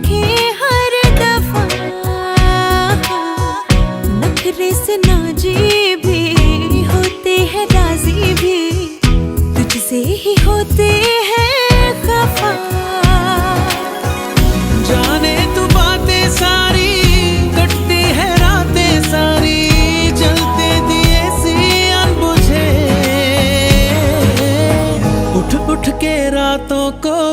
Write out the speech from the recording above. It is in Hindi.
देखे हर दफा, नखरे से नाजी भी होते हैं, राजी भी तुझसे ही होते हैं खफा। जाने तू बातें सारी, कटती है रातें सारी, जलते दिए सी अनबुझे, उठ उठ के रातों को